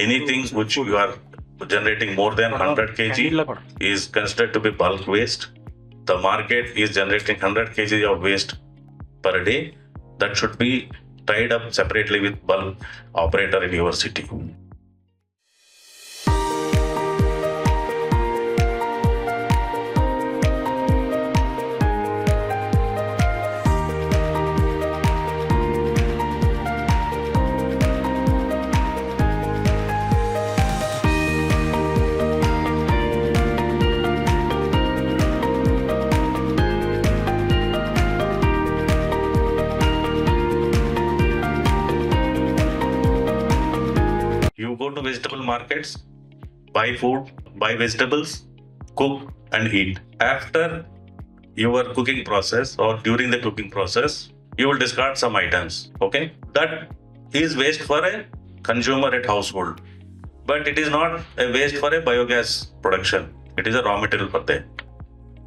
Anything which you are generating more than 100 kg is considered to be bulk waste. The market is generating 100 kg of waste per day. That should be tied up separately with bulk operator in your city. You go to vegetable markets, buy food, buy vegetables, cook and eat. After your cooking process or during the cooking process, you will discard some items. Okay, that is waste for a consumer at household, but it is not a waste for a biogas production. It is a raw material for that.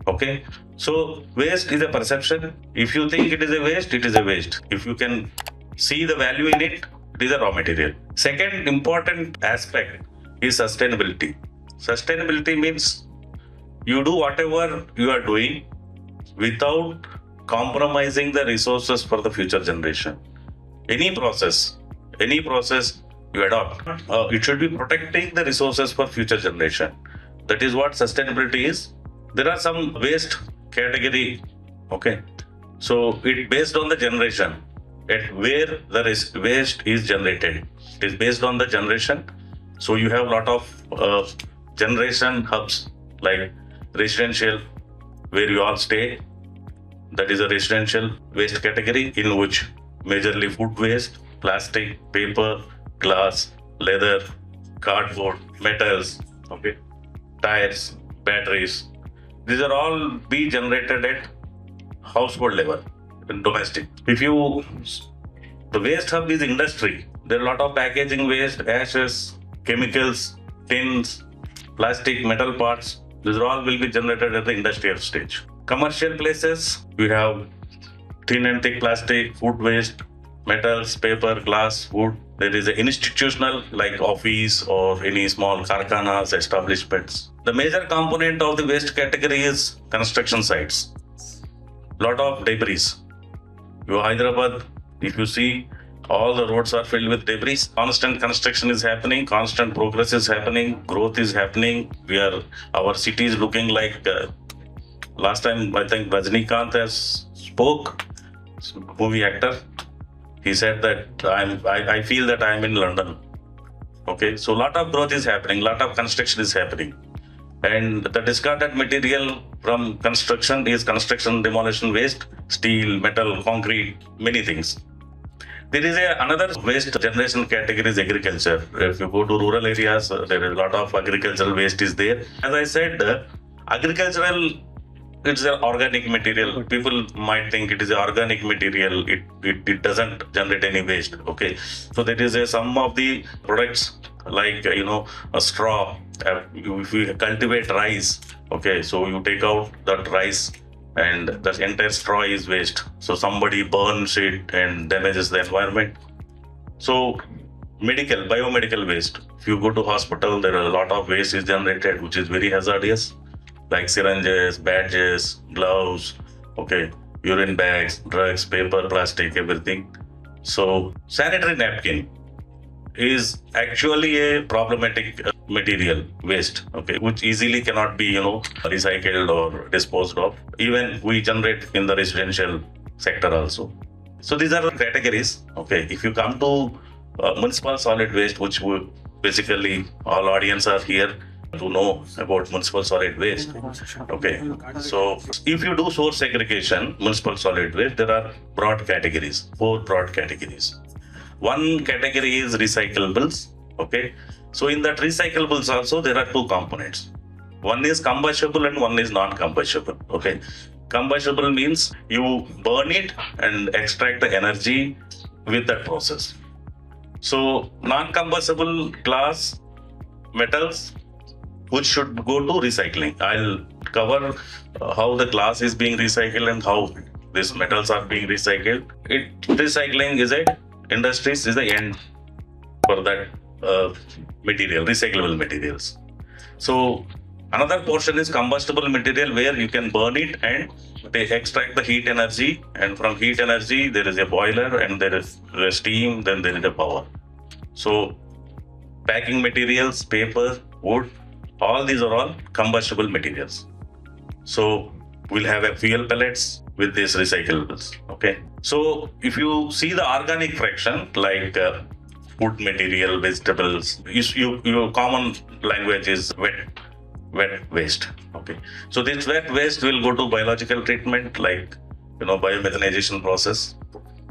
Okay, so waste is a perception. If you think it is a waste, it is a waste. If you can see the value in it, it is a raw material. Second important aspect is sustainability. Sustainability means you do whatever you are doing without compromising the resources for the future generation. Any process you adopt, it should be protecting the resources for future generation. That is what sustainability is. There are some waste category, okay, so it based on the generation at where the waste is generated. It is based on the generation. So you have a lot of generation hubs like residential where you all stay. That is a residential waste category in which majorly food waste, plastic, paper, glass, leather, cardboard, metals, okay, tires, batteries. These are all be generated at household level, domestic. The waste hub is industry. There are a lot of packaging waste, ashes, chemicals, tins, plastic, metal parts. These are all will be generated at the industrial stage. Commercial places, we have thin and thick plastic, food waste, metals, paper, glass, wood. There is an institutional like office or any small karkhanas, establishments. The major component of the waste category is construction sites. Lot of debris. Hyderabad, if you see, all the roads are filled with debris. Constant construction is happening, constant progress is happening, growth is happening. Our city is looking like, last time I think Rajinikanth has spoke, movie actor. He said that I feel that I'm in London. Okay, so a lot of growth is happening, lot of construction is happening. And the discarded material from construction is construction demolition waste, steel, metal, concrete, many things. There is another waste generation category is agriculture. If you go to rural areas, there is a lot of agricultural waste is there. As I said, agricultural, it's an organic material. People might think it is an organic material. It doesn't generate any waste. Okay, so there is some of the products like a straw. If you cultivate rice, okay, so you take out that rice and the entire straw is waste. So somebody burns it and damages the environment. So biomedical waste. If you go to hospital, there are a lot of waste is generated, which is very hazardous, like syringes, badges, gloves, okay, urine bags, drugs, paper, plastic, everything. So sanitary napkin is actually a problematic material waste, okay, which easily cannot be recycled or disposed of. Even we generate in the residential sector also. So these are the categories. Okay, if you come to municipal solid waste, which basically all audience are here to know about municipal solid waste. Okay, so if you do source segregation, municipal solid waste, there are broad categories, 4 broad categories. One category is recyclables. Okay, so in that recyclables also there are 2 components. One is combustible and one is non-combustible. Okay, combustible means you burn it and extract the energy with that process. So non-combustible glass, metals, which should go to recycling. I'll cover how the glass is being recycled and how these metals are being recycled. Recycling is industries is the end for that material, recyclable materials. So another portion is combustible material where you can burn it and they extract the heat energy, and from heat energy there is a boiler and there is a steam, then there is a power. So packing materials, paper, wood, all these are all combustible materials. So we'll have a fuel pellets with these recyclables. Okay. So if you see the organic fraction like food material, vegetables, your common language is wet waste. Okay. So this wet waste will go to biological treatment like biomethanization process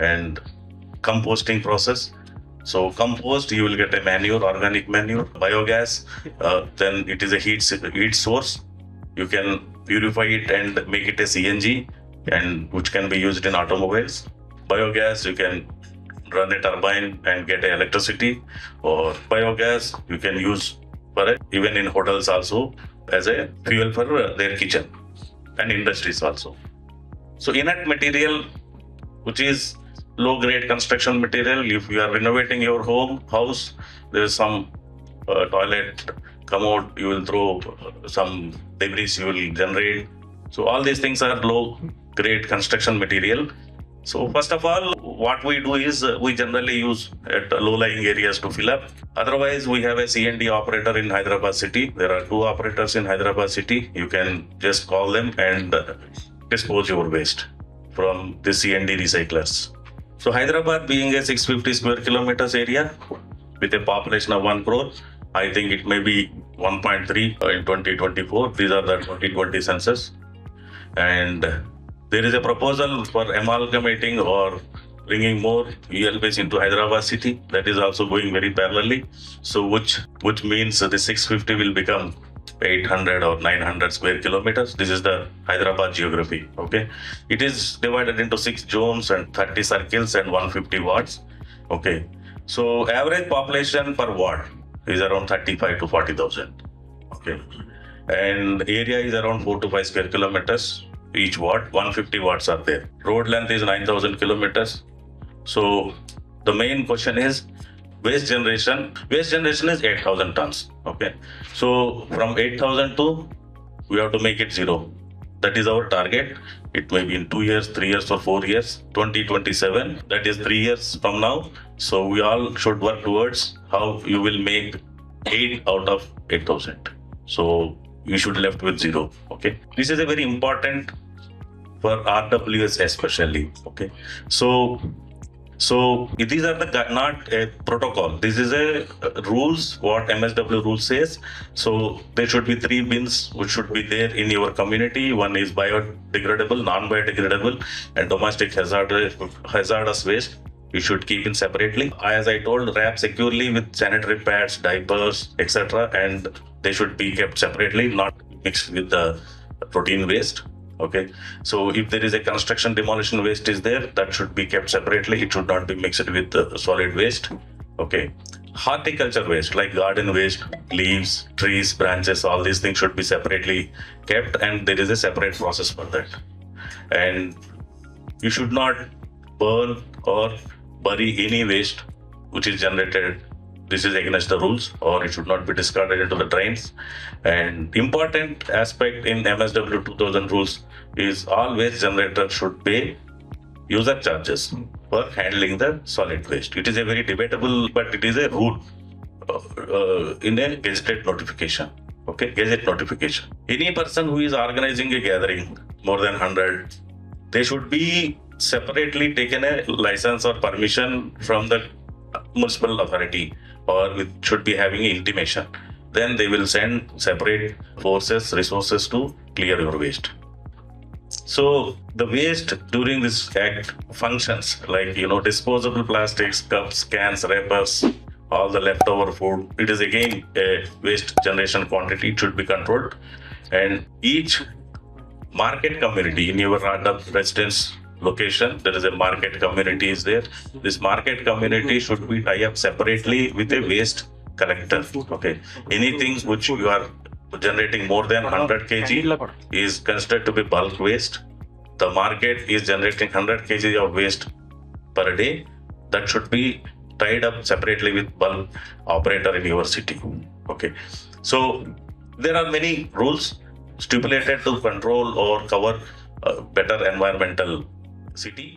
and composting process. So compost, you will get a manure, organic manure. Biogas, then it is a heat source. You can purify it and make it a CNG, and which can be used in automobiles. Biogas, you can run a turbine and get electricity, or biogas you can use for it, even in hotels also as a fuel for their kitchen and industries also. So inert material, which is low grade construction material. If you are renovating your house, there is some toilet commode, you will throw some debris, you will generate. So all these things are low grade construction material. So first of all, what we do is we generally use at low lying areas to fill up. Otherwise, we have a CND operator in Hyderabad city. There are 2 operators in Hyderabad city. You can just call them and dispose your waste from the CND recyclers. So Hyderabad being a 650 square kilometers area with a population of 1 crore, I think it may be 1.3 in 2024. These are the 2020 census. And there is a proposal for amalgamating or bringing more UL base into Hyderabad city. That is also going very parallelly. So which means the 650 will become 800 or 900 square kilometers. This is the Hyderabad geography. Okay, it is divided into 6 zones and 30 circles and 150 wards. Okay, so average population per ward is around 35 to 40,000. Okay, and area is around 4 to 5 square kilometers each ward. 150 wards are there. Road length is 9,000 kilometers. So the main question is waste generation. Waste generation is 8,000 tons. Okay, so from 8,000 to we have to make it 0. That is our target. It may be in 2 years, 3 years, or 4 years. 2027. That is 3 years from now. So we all should work towards how you will make 8 out of 8,000. So you should left with 0. Okay, this is a very important for RWS especially. Okay, so these are not a protocol. This is a rules, what MSW rule says. So there should be 3 bins which should be there in your community. One is biodegradable, non-biodegradable, and domestic hazardous waste. You should keep it separately. As I told, wrap securely with sanitary pads, diapers, etc. And they should be kept separately, not mixed with the protein waste. Okay, so if there is a construction demolition waste is there, that should be kept separately. It should not be mixed with the solid waste. Okay, horticulture waste like garden waste, leaves, trees, branches, all these things should be separately kept, and there is a separate process for that. And you should not burn or bury any waste which is generated. This is against the rules, or it should not be discarded into the drains. And important aspect in MSW 2000 rules is all waste generators should pay user charges for handling the solid waste. It is a very debatable, but it is a rule in a gazetted notification. Okay, gazette notification. Any person who is organizing a gathering more than 100, they should be separately taken a license or permission from the municipal authority, or it should be having intimation. Then they will send separate forces, resources to clear your waste. So the waste during this act functions like disposable plastics, cups, cans, wrappers, all the leftover food. It is again a waste generation quantity. It should be controlled, and each market community in your residence location, there is a market community is there. This market community should be tie up separately with a waste collector. Okay, anything which you are generating more than 100 kg is considered to be bulk waste. The market is generating 100 kg of waste per day. That should be tied up separately with bulk operator in your city. Okay, so there are many rules stipulated to control or cover better environmental city.